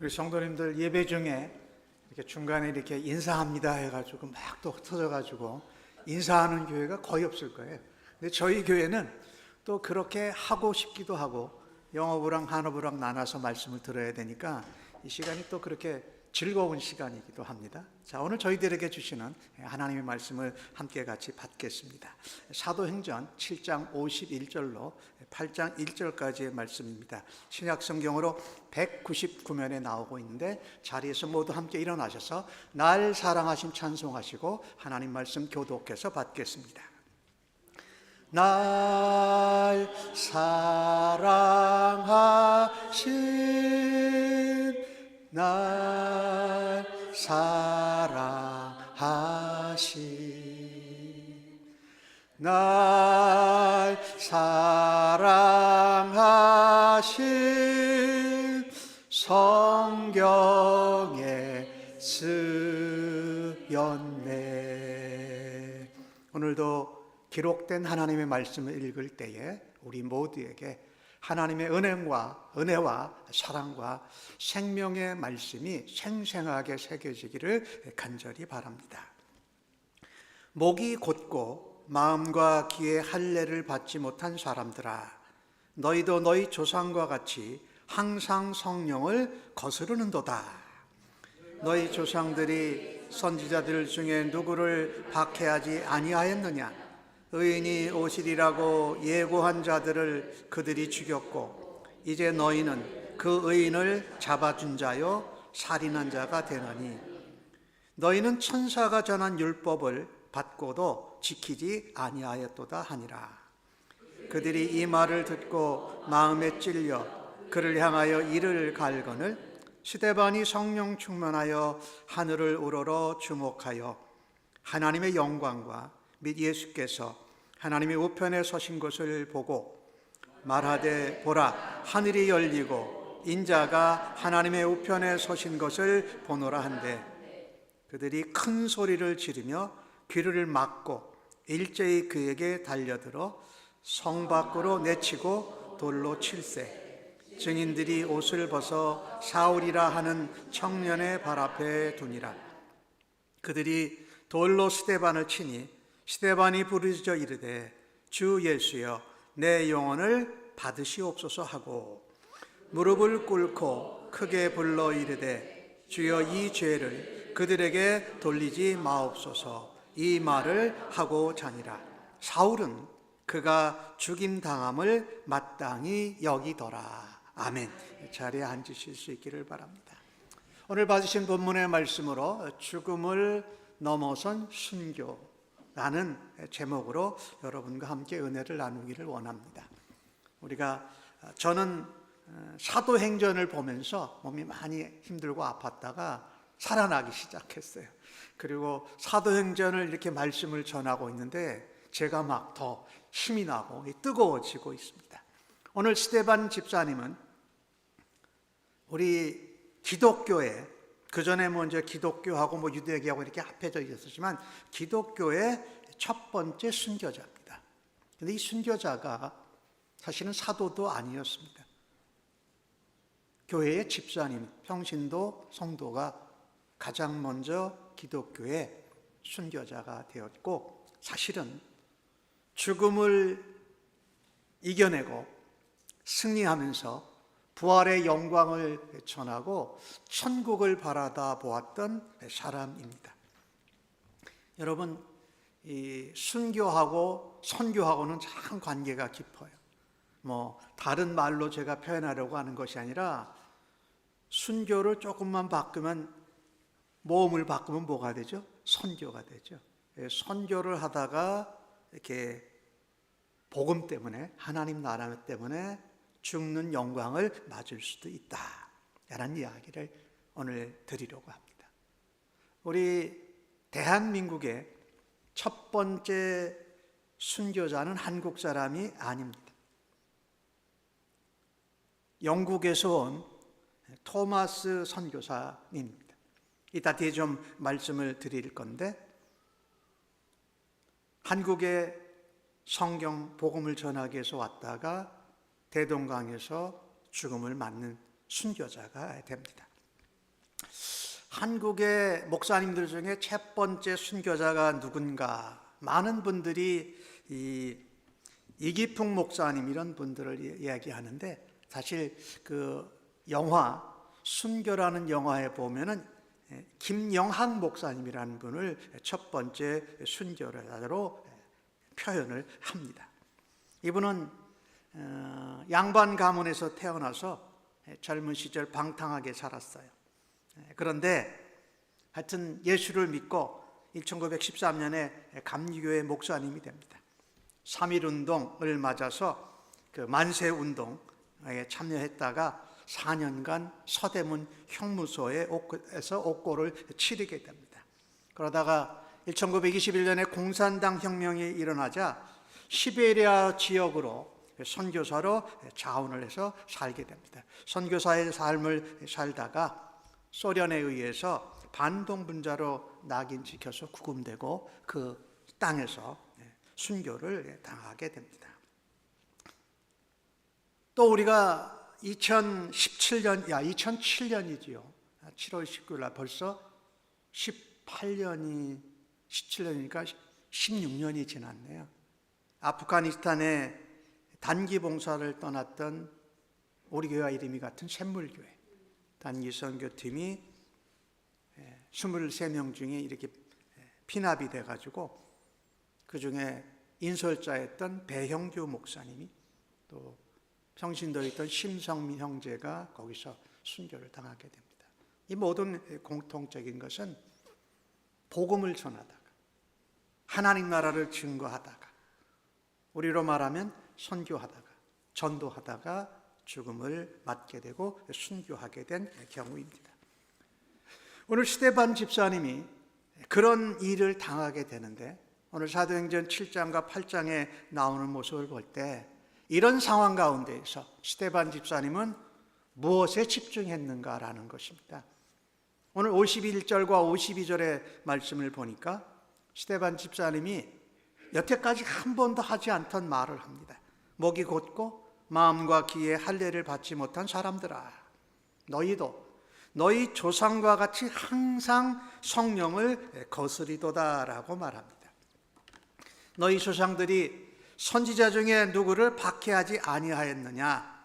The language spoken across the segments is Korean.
우리 성도님들 예배 중에 이렇게 중간에 이렇게 인사합니다 해가지고 막 또 흩어져가지고 인사하는 교회가 거의 없을 거예요. 근데 저희 교회는 또 그렇게 하고 싶기도 하고 영어부랑 한어부랑 나눠서 말씀을 들어야 되니까 이 시간이 또 그렇게 즐거운 시간이기도 합니다. 자, 오늘 저희들에게 주시는 하나님의 말씀을 함께 같이 받겠습니다. 사도행전 7장 51절로 8장 1절까지의 말씀입니다. 신약 성경으로 199면에 나오고 있는데 자리에서 모두 함께 일어나셔서 날 사랑하심 찬송하시고 하나님 말씀 교독해서 받겠습니다. 날 사랑하심 날 사랑하심 날 사랑하심 성경에 쓰였네. 오늘도 기록된 하나님의 말씀을 읽을 때에 우리 모두에게 하나님의 은혜와 사랑과 생명의 말씀이 생생하게 새겨지기를 간절히 바랍니다. 목이 곧고 마음과 귀에 할례를 받지 못한 사람들아, 너희도 너희 조상과 같이 항상 성령을 거스르는도다. 너희 조상들이 선지자들 중에 누구를 박해하지 아니하였느냐? 의인이 오시리라고 예고한 자들을 그들이 죽였고 이제 너희는 그 의인을 잡아준 자요 살인한 자가 되느니 너희는 천사가 전한 율법을 받고도 지키지 아니하였도다 하니라. 그들이 이 말을 듣고 마음에 찔려 그를 향하여 이를 갈거늘 스데반이 성령 충만하여 하늘을 우러러 주목하여 하나님의 영광과 및 예수께서 하나님의 우편에 서신 것을 보고 말하되 보라 하늘이 열리고 인자가 하나님의 우편에 서신 것을 보노라 한데 그들이 큰 소리를 지르며 귀를 막고 일제히 그에게 달려들어 성 밖으로 내치고 돌로 칠세. 증인들이 옷을 벗어 사울이라 하는 청년의 발 앞에 두니라. 그들이 돌로 스데반을 치니 스데반이 부르짖어 이르되 주 예수여 내 영혼을 받으시옵소서 하고 무릎을 꿇고 크게 불러 이르되 주여 이 죄를 그들에게 돌리지 마옵소서. 이 말을 하고 자니라. 사울은 그가 죽임당함을 마땅히 여기더라. 아멘. 자리에 앉으실 수 있기를 바랍니다. 오늘 받으신 본문의 말씀으로 죽음을 넘어선 순교라는 제목으로 여러분과 함께 은혜를 나누기를 원합니다. 저는 사도행전을 보면서 몸이 많이 힘들고 아팠다가 살아나기 시작했어요. 그리고 사도행전을 이렇게 말씀을 전하고 있는데 제가 막 더 힘이 나고 뜨거워지고 있습니다. 오늘 스데반 집사님은 우리 기독교에 그전에 이제 기독교하고 유대교하고 이렇게 합해져 있었지만 기독교의 첫 번째 순교자입니다. 근데 이 순교자가 사실은 사도도 아니었습니다. 교회의 집사님, 평신도 성도가 가장 먼저 기독교의 순교자가 되었고 사실은 죽음을 이겨내고 승리하면서 부활의 영광을 전하고 천국을 바라다 보았던 사람입니다. 여러분, 이 순교하고 선교하고는 참 관계가 깊어요. 다른 말로 제가 표현하려고 하는 것이 아니라 순교를 조금만 바꾸면 모음을 바꾸면 뭐가 되죠? 선교가 되죠. 선교를 하다가 이렇게 복음 때문에 하나님 나라 때문에 죽는 영광을 맞을 수도 있다 라는 이야기를 오늘 드리려고 합니다. 우리 대한민국의 첫 번째 순교자는 한국 사람이 아닙니다. 영국에서 온 토마스 선교사님입니다. 이따 뒤에 좀 말씀을 드릴 건데 한국에 성경 복음을 전하기 위해서 왔다가 대동강에서 죽음을 맞는 순교자가 됩니다. 한국의 목사님들 중에 첫 번째 순교자가 누군가, 많은 분들이 이기풍 목사님 이런 분들을 이야기하는데, 사실 그 영화 순교라는 영화에 보면은 김영학 목사님이라는 분을 첫 번째 순교자로 표현을 합니다. 이분은 양반 가문에서 태어나서 젊은 시절 방탕하게 살았어요. 그런데 하여튼 예수를 믿고 1913년에 감리교회 목사님이 됩니다. 3.1운동을 맞아서 그 만세운동에 참여했다가 4년간 서대문 형무소에서 옥고를 치르게 됩니다. 그러다가 1921년에 공산당 혁명이 일어나자 시베리아 지역으로 선교사로 자원을 해서 살게 됩니다. 선교사의 삶을 살다가 소련에 의해서 반동분자로 낙인 찍혀서 구금되고 그 땅에서 순교를 당하게 됩니다. 또 우리가 2007년이지요. 7월 19일 날 벌써 17년이니까 16년이 지났네요. 아프가니스탄에 단기 봉사를 떠났던 우리 교회와 이름이 같은 샘물교회 단기 선교팀이 23명 중에 이렇게 피납이 돼가지고 그 중에 인솔자였던 배형주 목사님이 또 평신도에 있던 심성민 형제가 거기서 순교를 당하게 됩니다. 이 모든 공통적인 것은 복음을 전하다가 하나님 나라를 증거하다가 우리로 말하면 선교하다가 전도하다가 죽음을 맞게 되고 순교하게 된 경우입니다. 오늘 스데반 집사님이 그런 일을 당하게 되는데 오늘 사도행전 7장과 8장에 나오는 모습을 볼 때 이런 상황 가운데에서 스데반 집사님은 무엇에 집중했는가라는 것입니다. 오늘 51절과 52절의 말씀을 보니까 스데반 집사님이 여태까지 한 번도 하지 않던 말을 합니다. 목이 곧고 마음과 귀에 할례를 받지 못한 사람들아, 너희도 너희 조상과 같이 항상 성령을 거스리도다라고 말합니다. 너희 조상들이 선지자 중에 누구를 박해하지 아니하였느냐?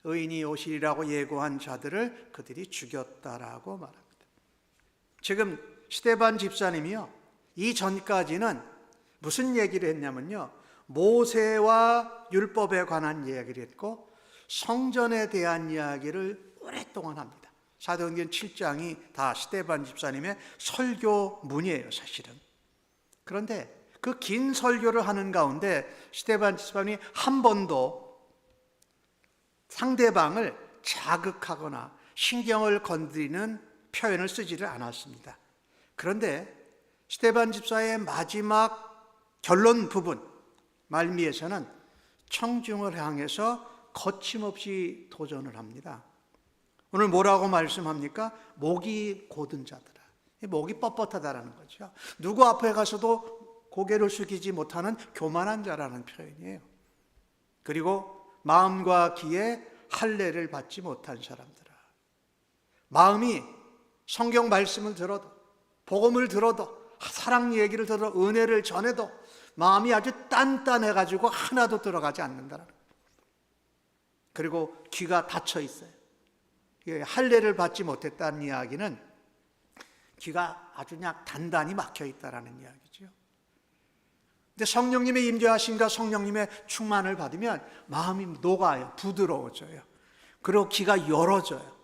의인이 오시리라고 예고한 자들을 그들이 죽였다라고 말합니다. 지금 스데반 집사님이요, 이 전까지는 무슨 얘기를 했냐면요, 모세와 율법에 관한 이야기를 했고 성전에 대한 이야기를 오랫동안 합니다. 사도행전 7장이 다 스데반 집사님의 설교문이에요, 사실은. 그런데 그 긴 설교를 하는 가운데 스데반 집사님이 한 번도 상대방을 자극하거나 신경을 건드리는 표현을 쓰지를 않았습니다. 그런데 스데반 집사의 마지막 결론 부분 말미에서는 청중을 향해서 거침없이 도전을 합니다. 오늘 뭐라고 말씀합니까? 목이 곧은 자들아. 목이 뻣뻣하다라는 거죠. 누구 앞에 가서도 고개를 숙이지 못하는 교만한 자라는 표현이에요. 그리고 마음과 귀에 할례를 받지 못한 사람들아. 마음이 성경 말씀을 들어도 복음을 들어도 사랑 얘기를 들어도 은혜를 전해도 마음이 아주 단단해가지고 하나도 들어가지 않는다는 거예요. 그리고 귀가 닫혀 있어요. 할례를 받지 못했다는 이야기는 귀가 아주 그냥 단단히 막혀 있다는 이야기죠. 근데 성령님의 임재하심과 성령님의 충만을 받으면 마음이 녹아요. 부드러워져요. 그리고 귀가 열어져요.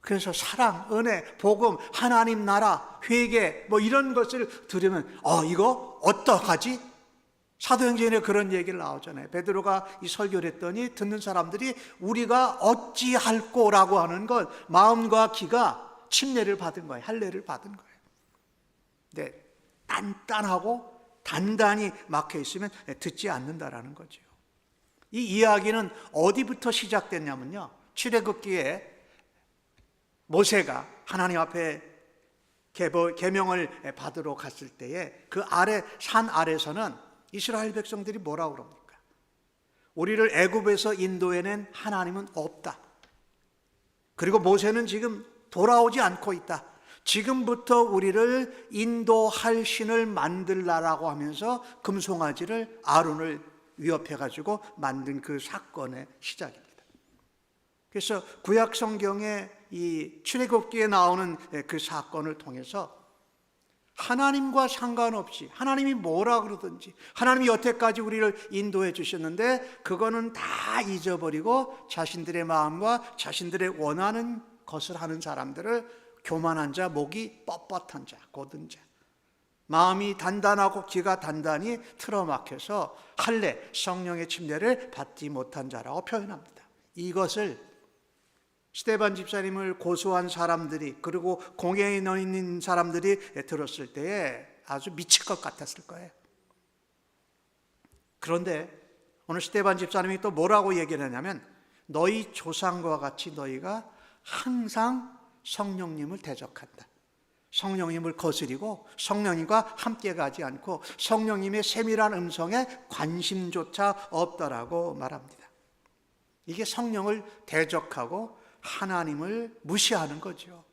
그래서 사랑, 은혜, 복음, 하나님 나라, 회개 뭐 이런 것을 들으면 이거 어떡하지? 사도행전에 그런 얘기를 나오잖아요. 베드로가 이 설교를 했더니 듣는 사람들이 우리가 어찌할꼬라고 하는 건 마음과 귀가 침례를 받은 거예요. 할례를 받은 거예요. 근데 단단하고 단단히 막혀 있으면 듣지 않는다라는 거죠. 이 이야기는 어디부터 시작됐냐면요, 출애굽기에 모세가 하나님 앞에 계명을 받으러 갔을 때에 그 아래 산 아래서는 이스라엘 백성들이 뭐라고 그럽니까? 우리를 애굽에서 인도해낸 하나님은 없다. 그리고 모세는 지금 돌아오지 않고 있다. 지금부터 우리를 인도할 신을 만들라라고 하면서 금송아지를 아론을 위협해가지고 만든 그 사건의 시작입니다. 그래서 구약 성경에 이 출애굽기에 나오는 그 사건을 통해서 하나님과 상관없이 하나님이 뭐라 그러든지 하나님이 여태까지 우리를 인도해 주셨는데 그거는 다 잊어버리고 자신들의 마음과 자신들의 원하는 것을 하는 사람들을 교만한 자, 목이 뻣뻣한 자, 고든 자, 마음이 단단하고 귀가 단단히 틀어막혀서 할례, 성령의 침례를 받지 못한 자라고 표현합니다. 이것을 스데반 집사님을 고소한 사람들이 그리고 공회에 있는 사람들이 들었을 때에 아주 미칠 것 같았을 거예요. 그런데 오늘 스데반 집사님이 또 뭐라고 얘기를 하냐면 너희 조상과 같이 너희가 항상 성령님을 대적한다. 성령님을 거스리고 성령님과 함께 가지 않고 성령님의 세밀한 음성에 관심조차 없다라고 말합니다. 이게 성령을 대적하고 하나님을 무시하는 거죠.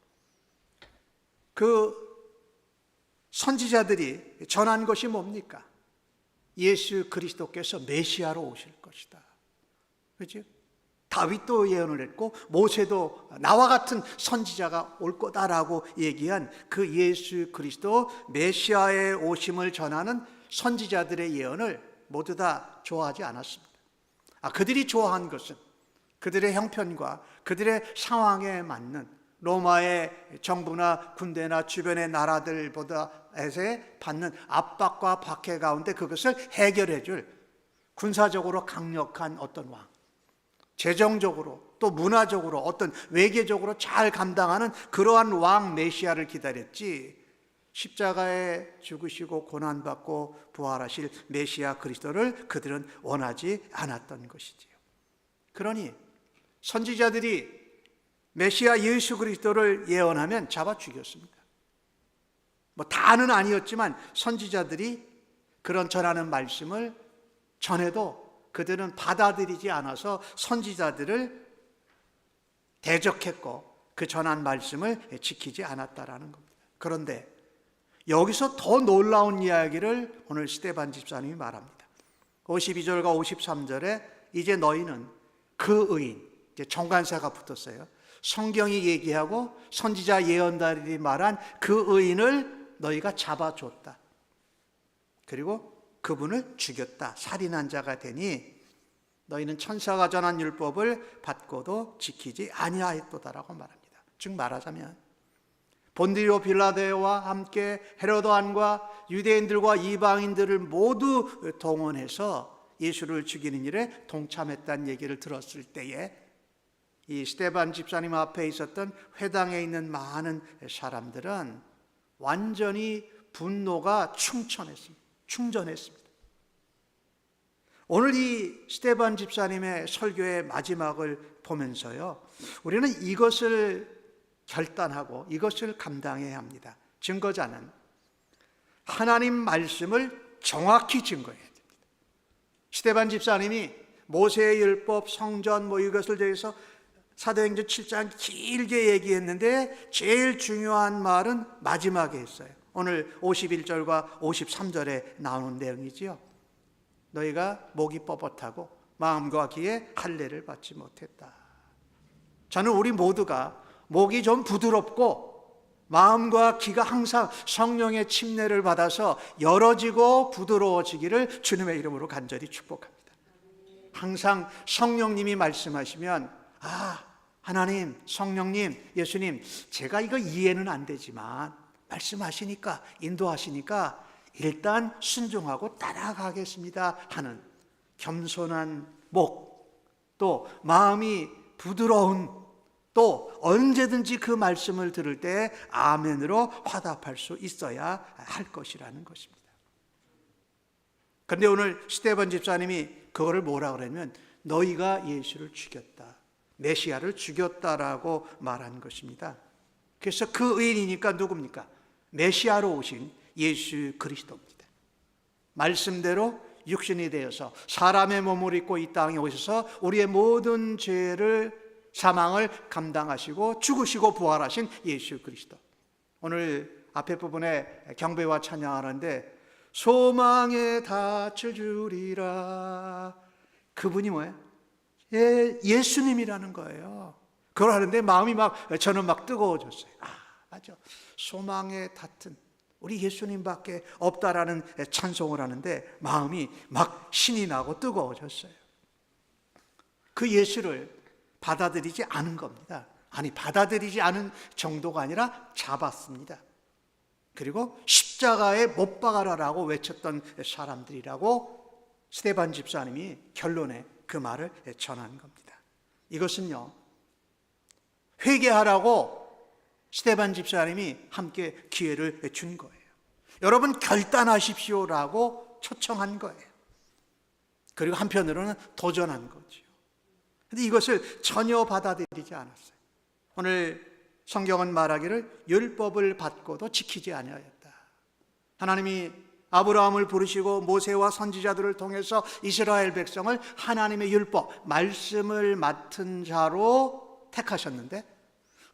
그 선지자들이 전한 것이 뭡니까? 예수 그리스도께서 메시아로 오실 것이다. 그렇죠? 다윗도 예언을 했고 모세도 나와 같은 선지자가 올 거다라고 얘기한 그 예수 그리스도 메시아의 오심을 전하는 선지자들의 예언을 모두 다 좋아하지 않았습니다. 그들이 좋아한 것은 그들의 형편과 그들의 상황에 맞는 로마의 정부나 군대나 주변의 나라들보다에서 받는 압박과 박해 가운데 그것을 해결해 줄 군사적으로 강력한 어떤 왕, 재정적으로 또 문화적으로 어떤 외교적으로 잘 감당하는 그러한 왕 메시아를 기다렸지 십자가에 죽으시고 고난받고 부활하실 메시아 그리스도를 그들은 원하지 않았던 것이지요. 그러니 선지자들이 메시아 예수 그리스도를 예언하면 잡아 죽였습니다. 다는 아니었지만 선지자들이 그런 전하는 말씀을 전해도 그들은 받아들이지 않아서 선지자들을 대적했고 그 전한 말씀을 지키지 않았다라는 겁니다. 그런데 여기서 더 놀라운 이야기를 오늘 스데반 집사님이 말합니다. 52절과 53절에 이제 너희는 그 의인, 이제 정관사가 붙었어요. 성경이 얘기하고 선지자 예언자들이 말한 그 의인을 너희가 잡아줬다. 그리고 그분을 죽였다. 살인한 자가 되니 너희는 천사가 전한 율법을 받고도 지키지 아니하였도다라고 말합니다. 즉 말하자면 본디오 빌라도와 함께 헤로드 왕과 유대인들과 이방인들을 모두 동원해서 예수를 죽이는 일에 동참했다는 얘기를 들었을 때에 이 스데반 집사님 앞에 있었던 회당에 있는 많은 사람들은 완전히 분노가 충전했습니다. 오늘 이 스데반 집사님의 설교의 마지막을 보면서요, 우리는 이것을 결단하고 이것을 감당해야 합니다. 증거자는 하나님 말씀을 정확히 증거해야 됩니다. 스데반 집사님이 모세의 율법, 성전 이것을 대해서 사도행전 7장 길게 얘기했는데 제일 중요한 말은 마지막에 했어요. 오늘 51절과 53절에 나오는 내용이지요. 너희가 목이 뻣뻣하고 마음과 귀에 할례를 받지 못했다. 저는 우리 모두가 목이 좀 부드럽고 마음과 귀가 항상 성령의 침례를 받아서 열어지고 부드러워지기를 주님의 이름으로 간절히 축복합니다. 항상 성령님이 말씀하시면 하나님, 성령님, 예수님, 제가 이거 이해는 안 되지만 말씀하시니까, 인도하시니까 일단 순종하고 따라가겠습니다 하는 겸손한 목, 또 마음이 부드러운, 또 언제든지 그 말씀을 들을 때 아멘으로 화답할 수 있어야 할 것이라는 것입니다. 그런데 오늘 스데반 집사님이 그거를 뭐라 그러냐면 너희가 예수를 죽였다, 메시아를 죽였다라고 말한 것입니다. 그래서 그 의인이니까 누굽니까? 메시아로 오신 예수 그리스도입니다. 말씀대로 육신이 되어서 사람의 몸을 입고 이 땅에 오셔서 우리의 모든 죄를 사망을 감당하시고 죽으시고 부활하신 예수 그리스도. 오늘 앞에 부분에 경배와 찬양하는데 소망에 닻을 주리라. 그분이 뭐예요? 예수님이라는 거예요. 그걸 하는데 마음이 저는 뜨거워졌어요. 맞아. 소망에 닿은 우리 예수님밖에 없다라는 찬송을 하는데 마음이 신이 나고 뜨거워졌어요. 그 예수를 받아들이지 않은 겁니다. 아니, 받아들이지 않은 정도가 아니라 잡았습니다. 그리고 십자가에 못 박아라라고 외쳤던 사람들이라고 스데반 집사님이 결론에 그 말을 전한 겁니다. 이것은요, 회개하라고 스데반 집사님이 함께 기회를 준 거예요. 여러분 결단하십시오라고 초청한 거예요. 그리고 한편으로는 도전한 거죠. 근데 이것을 전혀 받아들이지 않았어요. 오늘 성경은 말하기를 율법을 받고도 지키지 아니하였다. 하나님이 아브라함을 부르시고 모세와 선지자들을 통해서 이스라엘 백성을 하나님의 율법, 말씀을 맡은 자로 택하셨는데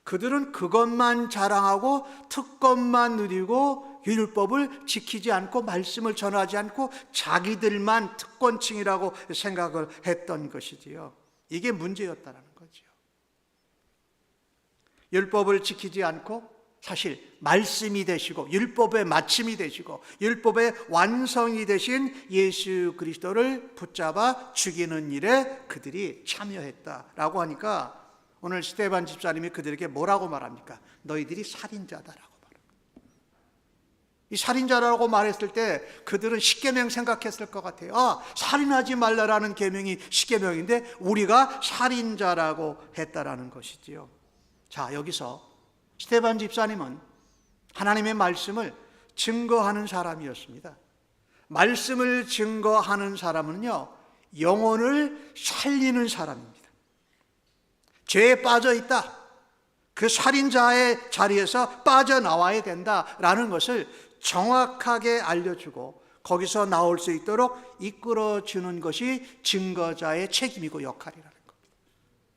그들은 그것만 자랑하고 특권만 누리고 율법을 지키지 않고 말씀을 전하지 않고 자기들만 특권층이라고 생각을 했던 것이지요. 이게 문제였다는 거죠. 율법을 지키지 않고 사실 말씀이 되시고 율법의 마침이 되시고 율법의 완성이 되신 예수 그리스도를 붙잡아 죽이는 일에 그들이 참여했다라고 하니까 오늘 스데반 집사님이 그들에게 뭐라고 말합니까? 너희들이 살인자다라고 말합니다. 이 살인자라고 말했을 때 그들은 십계명 생각했을 것 같아요. 살인하지 말라라는 계명이 십계명인데 우리가 살인자라고 했다라는 것이지요. 자, 여기서 스데반 집사님은 하나님의 말씀을 증거하는 사람이었습니다. 말씀을 증거하는 사람은요, 영혼을 살리는 사람입니다. 죄에 빠져 있다. 그 살인자의 자리에서 빠져나와야 된다라는 것을 정확하게 알려주고 거기서 나올 수 있도록 이끌어주는 것이 증거자의 책임이고 역할이라는 겁니다.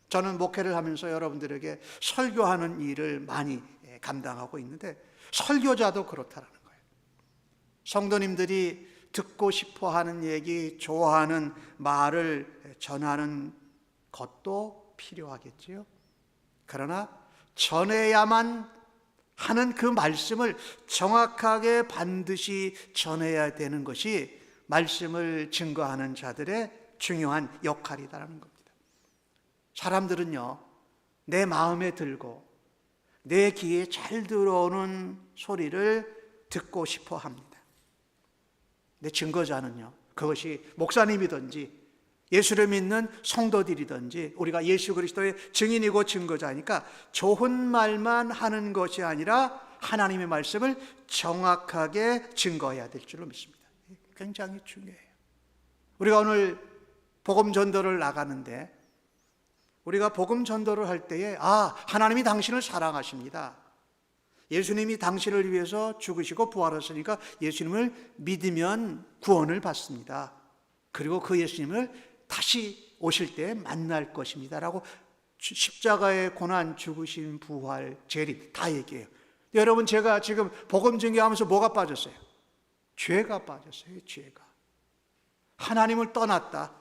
저는 목회를 하면서 여러분들에게 설교하는 일을 많이 감당하고 있는데 설교자도 그렇다는 거예요. 성도님들이 듣고 싶어하는 얘기, 좋아하는 말을 전하는 것도 필요하겠지요. 그러나 전해야만 하는 그 말씀을 정확하게 반드시 전해야 되는 것이 말씀을 증거하는 자들의 중요한 역할이라는 겁니다. 사람들은요, 내 마음에 들고 내 귀에 잘 들어오는 소리를 듣고 싶어 합니다. 내 증거자는요, 그것이 목사님이든지 예수를 믿는 성도들이든지 우리가 예수 그리스도의 증인이고 증거자니까 좋은 말만 하는 것이 아니라 하나님의 말씀을 정확하게 증거해야 될 줄로 믿습니다. 굉장히 중요해요. 우리가 오늘 복음 전도를 나가는데 우리가 복음 전도를 할 때에 하나님이 당신을 사랑하십니다. 예수님이 당신을 위해서 죽으시고 부활하셨으니까 예수님을 믿으면 구원을 받습니다. 그리고 그 예수님을 다시 오실 때 만날 것입니다 라고 십자가의 고난, 죽으신, 부활, 재림 다 얘기해요. 여러분, 제가 지금 복음 증거하면서 뭐가 빠졌어요? 죄가 빠졌어요. 죄가. 하나님을 떠났다.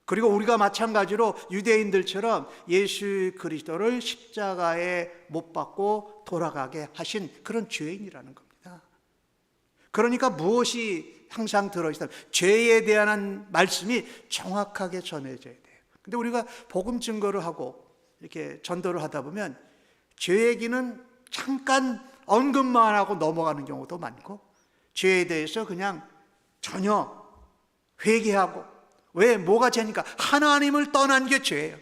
그리고 우리가 마찬가지로 유대인들처럼 예수 그리스도를 십자가에 못 박고 돌아가게 하신 그런 죄인이라는 겁니다. 그러니까 무엇이 항상 들어있다. 죄에 대한 말씀이 정확하게 전해져야 돼요. 근데 우리가 복음 증거를 하고 이렇게 전도를 하다 보면 죄 얘기는 잠깐 언급만 하고 넘어가는 경우도 많고 죄에 대해서 그냥 전혀 회개하고 왜? 뭐가 죄니까? 하나님을 떠난 게 죄예요.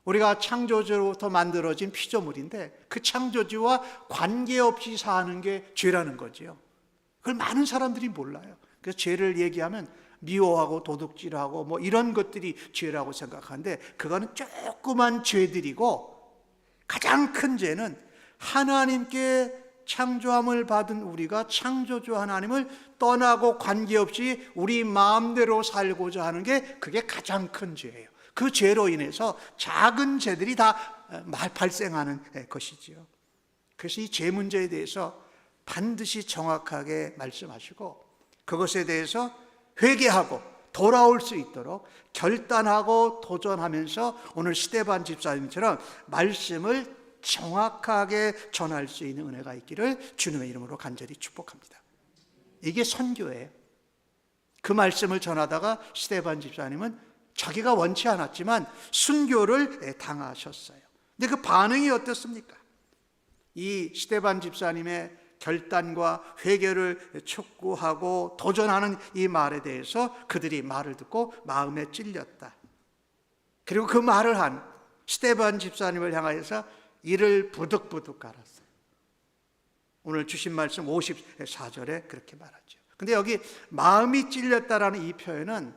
우리가 창조주로부터 만들어진 피조물인데 그 창조주와 관계없이 사는 게 죄라는 거죠. 그걸 많은 사람들이 몰라요. 그래서 죄를 얘기하면 미워하고 도둑질하고 뭐 이런 것들이 죄라고 생각하는데 그거는 조그만 죄들이고 가장 큰 죄는 하나님께 창조함을 받은 우리가 창조주 하나님을 떠나고 관계없이 우리 마음대로 살고자 하는 게 그게 가장 큰 죄예요. 그 죄로 인해서 작은 죄들이 다 발생하는 것이지요. 그래서 이 죄 문제에 대해서 반드시 정확하게 말씀하시고 그것에 대해서 회개하고 돌아올 수 있도록 결단하고 도전하면서 오늘 스데반 집사님처럼 말씀을 정확하게 전할 수 있는 은혜가 있기를 주님의 이름으로 간절히 축복합니다. 이게 선교예요. 그 말씀을 전하다가 스데반 집사님은 자기가 원치 않았지만 순교를 당하셨어요. 근데 그 반응이 어떻습니까? 이 스데반 집사님의 결단과 회개를 촉구하고 도전하는 이 말에 대해서 그들이 말을 듣고 마음에 찔렸다. 그리고 그 말을 한 스데반 집사님을 향하여서 이를 부득부득 갈았어요. 오늘 주신 말씀 54절에 그렇게 말하죠. 근데 여기 마음이 찔렸다라는 이 표현은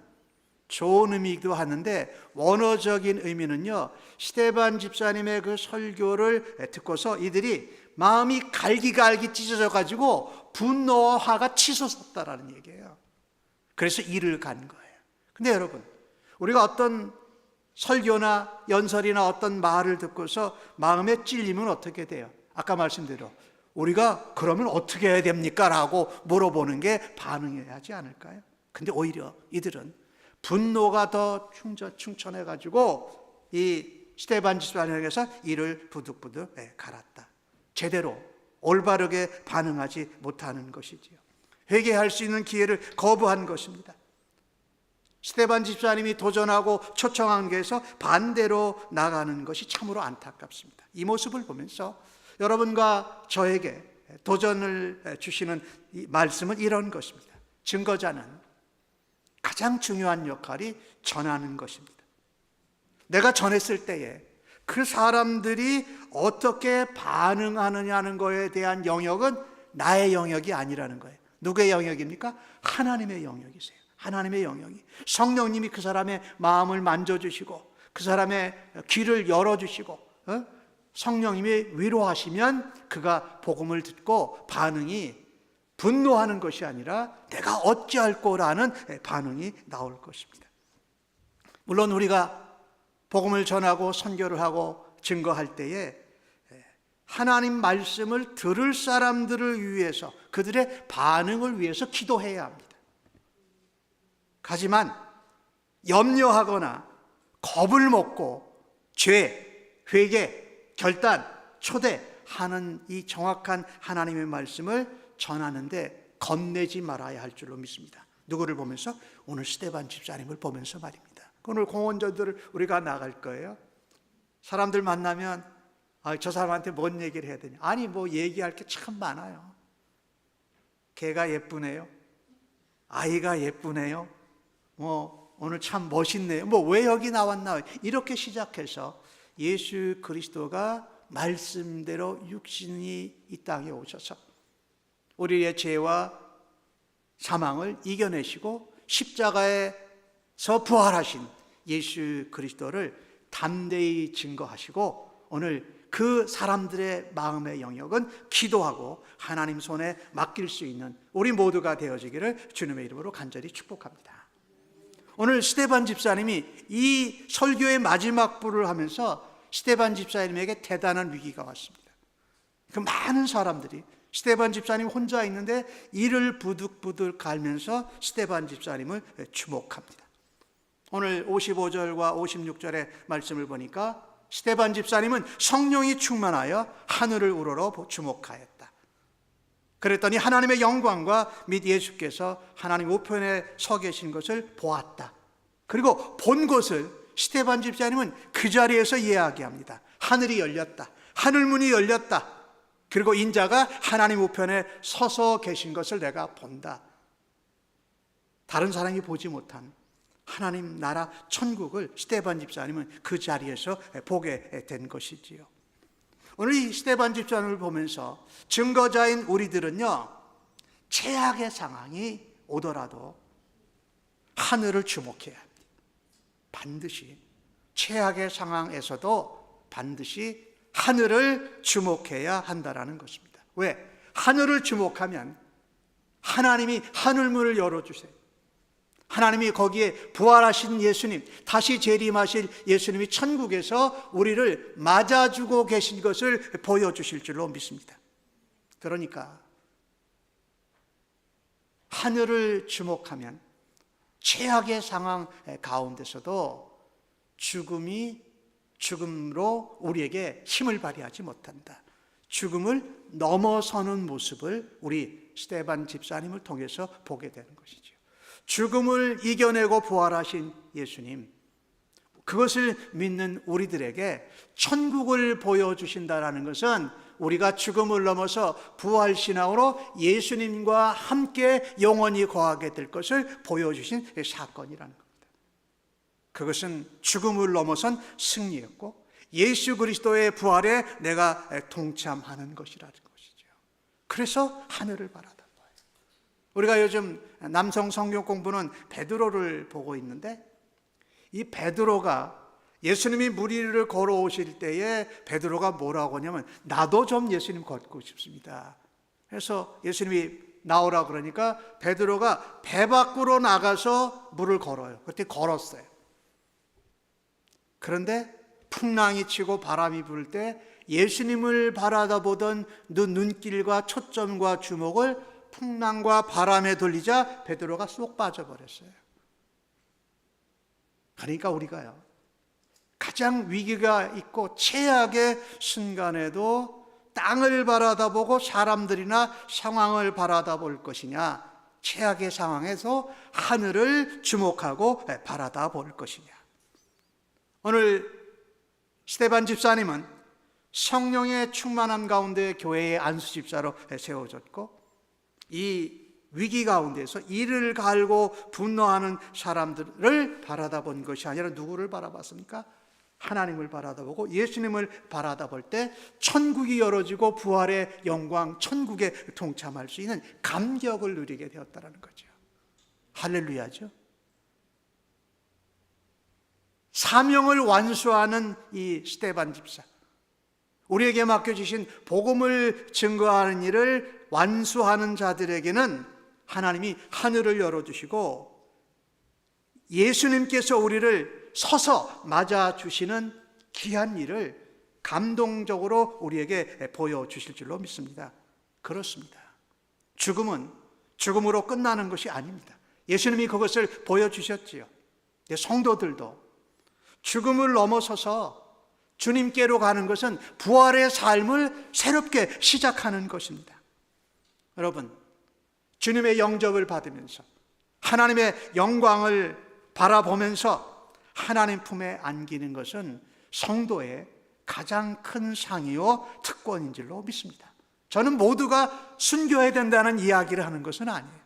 좋은 의미이기도 하는데 원어적인 의미는요, 스데반 집사님의 그 설교를 듣고서 이들이 마음이 갈기갈기 찢어져 가지고 분노와 화가 치솟았다라는 얘기예요. 그래서 이를 간 거예요. 근데 여러분, 우리가 어떤 설교나 연설이나 어떤 말을 듣고서 마음에 찔리면 어떻게 돼요? 아까 말씀대로 우리가 그러면 어떻게 해야 됩니까? 라고 물어보는 게 반응해야 하지 않을까요? 근데 오히려 이들은 분노가 더 충천해 가지고 이 스데반 집사님에게서 이를 부득부득 갈았다. 제대로 올바르게 반응하지 못하는 것이지요. 회개할 수 있는 기회를 거부한 것입니다. 스데반 집사님이 도전하고 초청한 것에서 반대로 나가는 것이 참으로 안타깝습니다. 이 모습을 보면서 여러분과 저에게 도전을 주시는 이 말씀은 이런 것입니다. 증거자는 가장 중요한 역할이 전하는 것입니다. 내가 전했을 때에 그 사람들이 어떻게 반응하느냐는 것에 대한 영역은 나의 영역이 아니라는 거예요. 누구의 영역입니까? 하나님의 영역이세요. 하나님의 영역이. 성령님이 그 사람의 마음을 만져주시고 그 사람의 귀를 열어주시고 성령님이 위로하시면 그가 복음을 듣고 반응이 분노하는 것이 아니라 내가 어찌할 거라는 반응이 나올 것입니다. 물론 우리가 복음을 전하고 선교를 하고 증거할 때에 하나님 말씀을 들을 사람들을 위해서 그들의 반응을 위해서 기도해야 합니다. 하지만 염려하거나 겁을 먹고 죄, 회개, 결단, 초대하는 이 정확한 하나님의 말씀을 전하는데 겁내지 말아야 할 줄로 믿습니다. 누구를 보면서? 오늘 스데반 집사님을 보면서 말입니다. 오늘 공원전도를 우리가 나갈 거예요. 사람들 만나면 저 사람한테 뭔 얘기를 해야 되냐? 아니 뭐 얘기할 게 참 많아요. 걔가 예쁘네요. 아이가 예쁘네요. 뭐 오늘 참 멋있네요. 뭐 왜 여기 나왔나? 이렇게 시작해서 예수 그리스도가 말씀대로 육신이 이 땅에 오셔서 우리의 죄와 사망을 이겨내시고 십자가에서 부활하신 예수 그리스도를 담대히 증거하시고 오늘 그 사람들의 마음의 영역은 기도하고 하나님 손에 맡길 수 있는 우리 모두가 되어지기를 주님의 이름으로 간절히 축복합니다. 오늘 스데반 집사님이 이 설교의 마지막 부를 하면서 스데반 집사님에게 대단한 위기가 왔습니다. 그 많은 사람들이 스데반 집사님 혼자 있는데 이를 부득부득 갈면서 스데반 집사님을 주목합니다. 오늘 55절과 56절의 말씀을 보니까 스데반 집사님은 성령이 충만하여 하늘을 우러러 주목하였다. 그랬더니 하나님의 영광과 및 예수께서 하나님 우편에 서 계신 것을 보았다. 그리고 본 것을 스데반 집사님은 그 자리에서 이야기합니다. 하늘이 열렸다. 하늘문이 열렸다. 그리고 인자가 하나님 우편에 서서 계신 것을 내가 본다. 다른 사람이 보지 못한 하나님 나라 천국을 스데반 집사님은 그 자리에서 보게 된 것이지요. 오늘 이 스데반 집사님을 보면서 증거자인 우리들은요, 최악의 상황이 오더라도 하늘을 주목해야 합니다. 반드시 최악의 상황에서도 반드시 하늘을 주목해야 한다라는 것입니다. 왜? 하늘을 주목하면 하나님이 하늘문을 열어주세요. 하나님이 거기에 부활하신 예수님, 다시 재림하실 예수님이 천국에서 우리를 맞아주고 계신 것을 보여주실 줄로 믿습니다. 그러니까 하늘을 주목하면 최악의 상황 가운데서도 죽음으로 우리에게 힘을 발휘하지 못한다. 죽음을 넘어서는 모습을 우리 스데반 집사님을 통해서 보게 되는 것이죠. 죽음을 이겨내고 부활하신 예수님, 그것을 믿는 우리들에게 천국을 보여주신다는 것은 우리가 죽음을 넘어서 부활신앙으로 예수님과 함께 영원히 거하게 될 것을 보여주신 사건이라는 겁니다. 그것은 죽음을 넘어선 승리였고 예수 그리스도의 부활에 내가 동참하는 것이라는 것이죠. 그래서 하늘을 바라다 봐요. 우리가 요즘 남성 성경 공부는 베드로를 보고 있는데, 이 베드로가 예수님이 물 위를 걸어오실 때에 베드로가 뭐라고 하냐면 나도 좀 예수님 걷고 싶습니다. 그래서 예수님이 나오라 그러니까 베드로가 배 밖으로 나가서 물을 걸어요. 그때 걸었어요. 그런데 풍랑이 치고 바람이 불 때 예수님을 바라다 보던 눈길과 초점과 주목을 풍랑과 바람에 돌리자 베드로가 쏙 빠져버렸어요. 그러니까 우리가요, 가장 위기가 있고 최악의 순간에도 땅을 바라다보고 사람들이나 상황을 바라다볼 것이냐, 최악의 상황에서 하늘을 주목하고 바라다볼 것이냐. 오늘 스데반 집사님은 성령의 충만함 가운데 교회의 안수 집사로 세워졌고, 이 위기 가운데서 이를 갈고 분노하는 사람들을 바라다본 것이 아니라 누구를 바라봤습니까? 하나님을 바라다보고 예수님을 바라다볼 때 천국이 열어지고 부활의 영광, 천국에 동참할 수 있는 감격을 누리게 되었다는 거죠. 할렐루야죠. 사명을 완수하는 이 스데반 집사, 우리에게 맡겨주신 복음을 증거하는 일을 완수하는 자들에게는 하나님이 하늘을 열어주시고 예수님께서 우리를 서서 맞아주시는 귀한 일을 감동적으로 우리에게 보여주실 줄로 믿습니다. 그렇습니다. 죽음은 죽음으로 끝나는 것이 아닙니다. 예수님이 그것을 보여주셨지요. 성도들도 죽음을 넘어서서 주님께로 가는 것은 부활의 삶을 새롭게 시작하는 것입니다. 여러분, 주님의 영접을 받으면서 하나님의 영광을 바라보면서 하나님 품에 안기는 것은 성도의 가장 큰 상이요 특권인 줄로 믿습니다. 저는 모두가 순교해야 된다는 이야기를 하는 것은 아니에요.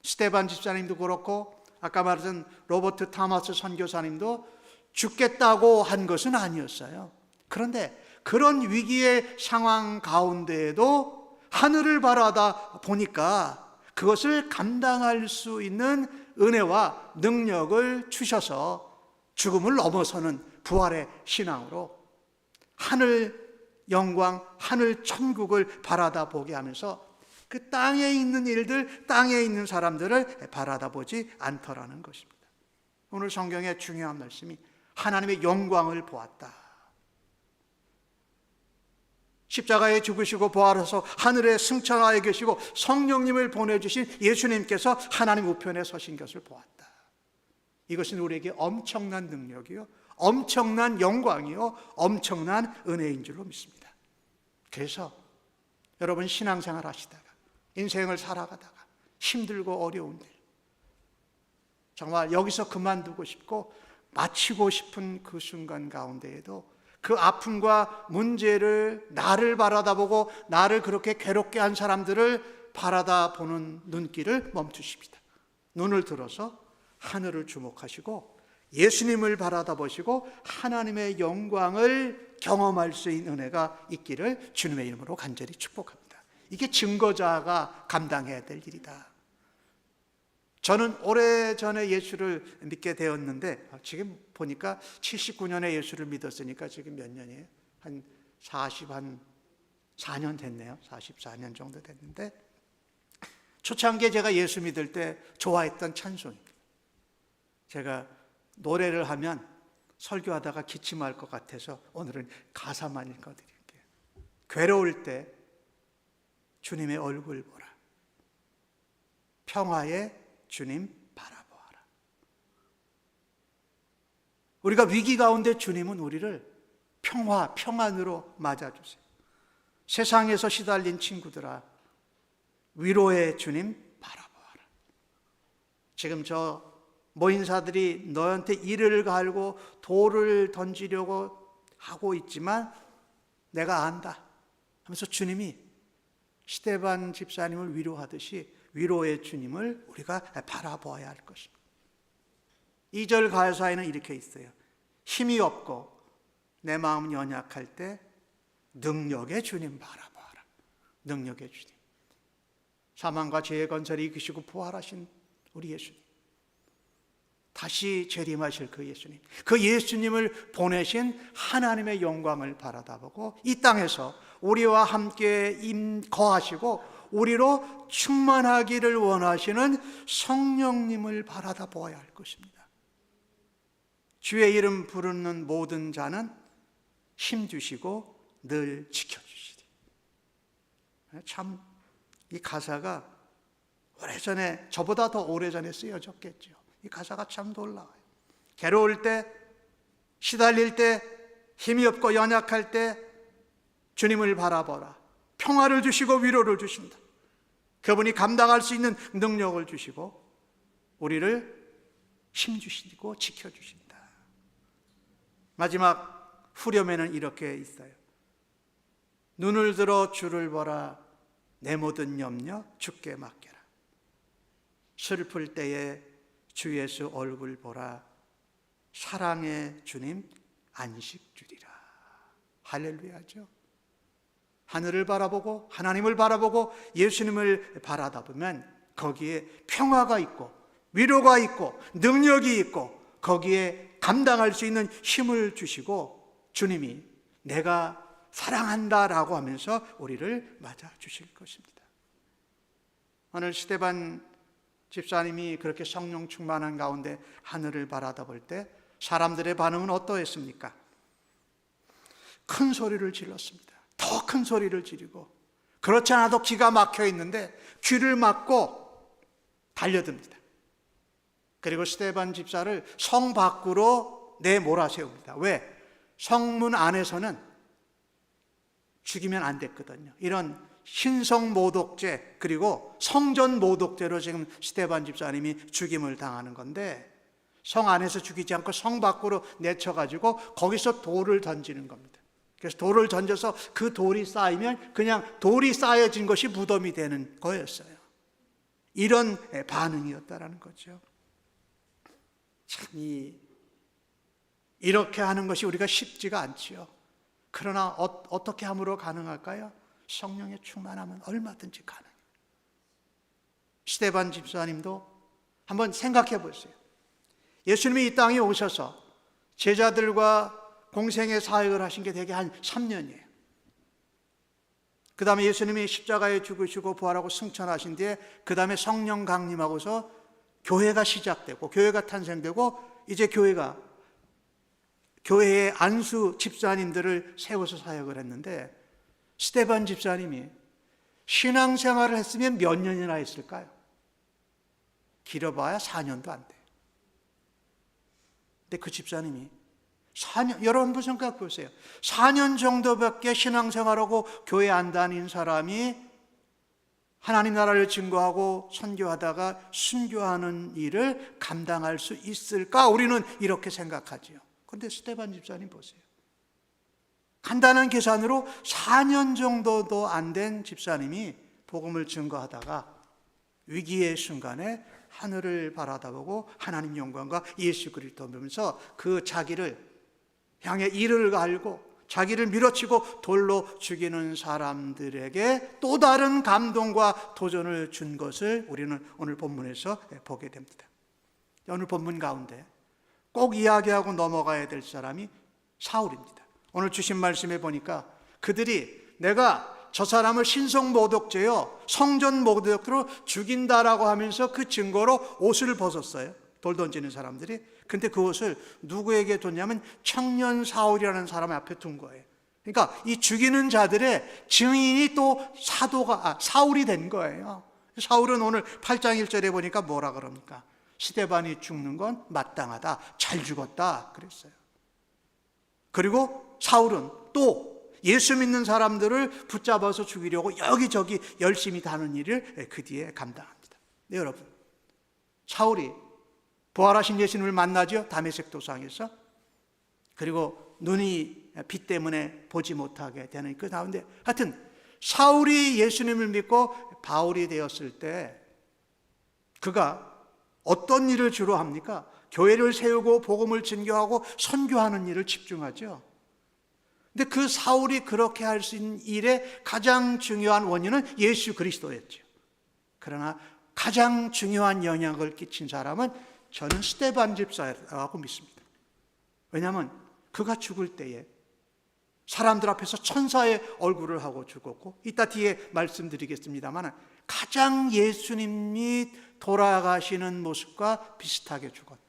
스데반 집사님도 그렇고 아까 말했던 로버트 타마스 선교사님도 죽겠다고 한 것은 아니었어요. 그런데 그런 위기의 상황 가운데에도 하늘을 바라다 보니까 그것을 감당할 수 있는 은혜와 능력을 주셔서 죽음을 넘어서는 부활의 신앙으로 하늘 영광, 하늘 천국을 바라다 보게 하면서 그 땅에 있는 일들, 땅에 있는 사람들을 바라다 보지 않더라는 것입니다. 오늘 성경의 중요한 말씀이 하나님의 영광을 보았다. 십자가에 죽으시고 부활하셔서 하늘에 승천하여 계시고 성령님을 보내주신 예수님께서 하나님 우편에 서신 것을 보았다. 이것은 우리에게 엄청난 능력이요, 엄청난 영광이요, 엄청난 은혜인 줄로 믿습니다. 그래서 여러분 신앙생활 하시다가 인생을 살아가다가 힘들고 어려운 일, 정말 여기서 그만두고 싶고 마치고 싶은 그 순간 가운데에도 그 아픔과 문제를 나를 바라다보고 나를 그렇게 괴롭게 한 사람들을 바라다보는 눈길을 멈추십니다. 눈을 들어서 하늘을 주목하시고 예수님을 바라다보시고 하나님의 영광을 경험할 수 있는 은혜가 있기를 주님의 이름으로 간절히 축복합니다. 이게 증거자가 감당해야 될 일이다. 저는 오래전에 예수를 믿게 되었는데 지금 보니까 79년에 예수를 믿었으니까 지금 몇 년이에요? 한 44년 됐네요. 44년 정도 됐는데 초창기에 제가 예수 믿을 때 좋아했던 찬송입니다. 제가 노래를 하면 설교하다가 기침할 것 같아서 오늘은 가사만 읽어드릴게요. 괴로울 때 주님의 얼굴 보라. 평화의 주님 바라보아라. 우리가 위기 가운데 주님은 우리를 평안으로 맞아주세요. 세상에서 시달린 친구들아, 위로의 주님 바라보아라. 지금 저 모인사들이 너한테 이를 갈고 돌을 던지려고 하고 있지만 내가 안다 하면서 주님이 스데반 집사님을 위로하듯이 위로의 주님을 우리가 바라보아야 할 것입니다. 2절 가사에는 이렇게 있어요. 힘이 없고 내 마음 연약할 때 능력의 주님 바라보아라. 능력의 주님. 사망과 죄의 건설을 이기시고 부활하신 우리 예수님. 다시 재림하실 그 예수님. 그 예수님을 보내신 하나님의 영광을 바라다보고 이 땅에서 우리와 함께 거하시고 우리로 충만하기를 원하시는 성령님을 바라다 보아야 할 것입니다. 주의 이름 부르는 모든 자는 힘주시고 늘 지켜주시리. 참 이 가사가 오래전에, 저보다 더 오래전에 쓰여졌겠죠. 이 가사가 참 놀라워요. 괴로울 때, 시달릴 때, 힘이 없고 연약할 때 주님을 바라보라. 평화를 주시고 위로를 주신다. 그분이 감당할 수 있는 능력을 주시고 우리를 힘주시고 지켜주신다. 마지막 후렴에는 이렇게 있어요. 눈을 들어 주를 보라. 내 모든 염려 주께 맡겨라. 슬플 때에 주 예수 얼굴 보라. 사랑의 주님 안식 주리라. 할렐루야죠. 하늘을 바라보고 하나님을 바라보고 예수님을 바라다 보면 거기에 평화가 있고 위로가 있고 능력이 있고 거기에 감당할 수 있는 힘을 주시고 주님이 내가 사랑한다라고 하면서 우리를 맞아 주실 것입니다. 오늘 스데반 집사님이 그렇게 성령 충만한 가운데 하늘을 바라다 볼 때 사람들의 반응은 어떠했습니까? 큰 소리를 질렀습니다. 더 큰 소리를 지르고, 그렇지 않아도 기가 막혀 있는데 귀를 막고 달려듭니다. 그리고 스데반 집사를 성 밖으로 내몰아세웁니다. 왜? 성문 안에서는 죽이면 안 됐거든요. 이런 신성 모독죄 그리고 성전 모독죄로 지금 스데반 집사님이 죽임을 당하는 건데, 성 안에서 죽이지 않고 성 밖으로 내쳐가지고 거기서 돌을 던지는 겁니다. 그래서 돌을 던져서 그 돌이 쌓이면 그냥 돌이 쌓여진 것이 무덤이 되는 거였어요. 이런 반응이었다라는 거죠. 참 이렇게 하는 것이 우리가 쉽지가 않지요. 그러나 어떻게 함으로 가능할까요? 성령의 충만함은 얼마든지 가능해요. 스데반 집사님도 한번 생각해 보세요. 예수님이 이 땅에 오셔서 제자들과 공생의 사역을 하신 게 대개 한 3년이에요. 그 다음에 예수님이 십자가에 죽으시고 부활하고 승천하신 뒤에 그 다음에 성령 강림하고서 교회가 시작되고 교회가 탄생되고 이제 교회의 안수 집사님들을 세워서 사역을 했는데, 스데반 집사님이 신앙생활을 했으면 몇 년이나 했을까요? 길어봐야 4년도 안 돼요. 근데 그 집사님이 4년, 여러분 생각해 보세요. 4년 정도밖에 신앙생활하고 교회 안 다닌 사람이 하나님 나라를 증거하고 선교하다가 순교하는 일을 감당할 수 있을까? 우리는 이렇게 생각하지요. 그런데 스데반 집사님 보세요. 간단한 계산으로 4년 정도도 안 된 집사님이 복음을 증거하다가 위기의 순간에 하늘을 바라다보고 하나님 영광과 예수 그리스도 보면서 그 자기를 향해 이를 갈고 자기를 밀어치고 돌로 죽이는 사람들에게 또 다른 감동과 도전을 준 것을 우리는 오늘 본문에서 보게 됩니다. 오늘 본문 가운데 꼭 이야기하고 넘어가야 될 사람이 사울입니다. 오늘 주신 말씀에 보니까 그들이 내가 저 사람을 신성 모독죄요 성전 모독죄로 죽인다라고 하면서 그 증거로 옷을 벗었어요. 돌 던지는 사람들이. 근데 그것을 누구에게 뒀냐면 청년 사울이라는 사람 앞에 둔 거예요. 그러니까 이 죽이는 자들의 증인이 또 사울이 된 거예요. 사울은 오늘 8장 1절에 보니까 뭐라 그럽니까? 스데반이 죽는 건 마땅하다, 잘 죽었다 그랬어요. 그리고 사울은 또 예수 믿는 사람들을 붙잡아서 죽이려고 여기저기 열심히 다는 일을 그 뒤에 감당합니다. 네, 여러분, 사울이 부활하신 예수님을 만나죠, 다메섹 도상에서. 그리고 눈이 빛 때문에 보지 못하게 되는 그 가운데, 하여튼 사울이 예수님을 믿고 바울이 되었을 때 그가 어떤 일을 주로 합니까? 교회를 세우고 복음을 증거하고 선교하는 일을 집중하죠. 근데 그 사울이 그렇게 할 수 있는 일의 가장 중요한 원인은 예수 그리스도였죠. 그러나 가장 중요한 영향을 끼친 사람은 저는 스데반 집사라고 믿습니다. 왜냐하면 그가 죽을 때에 사람들 앞에서 천사의 얼굴을 하고 죽었고, 이따 뒤에 말씀드리겠습니다만 가장 예수님이 돌아가시는 모습과 비슷하게 죽었다.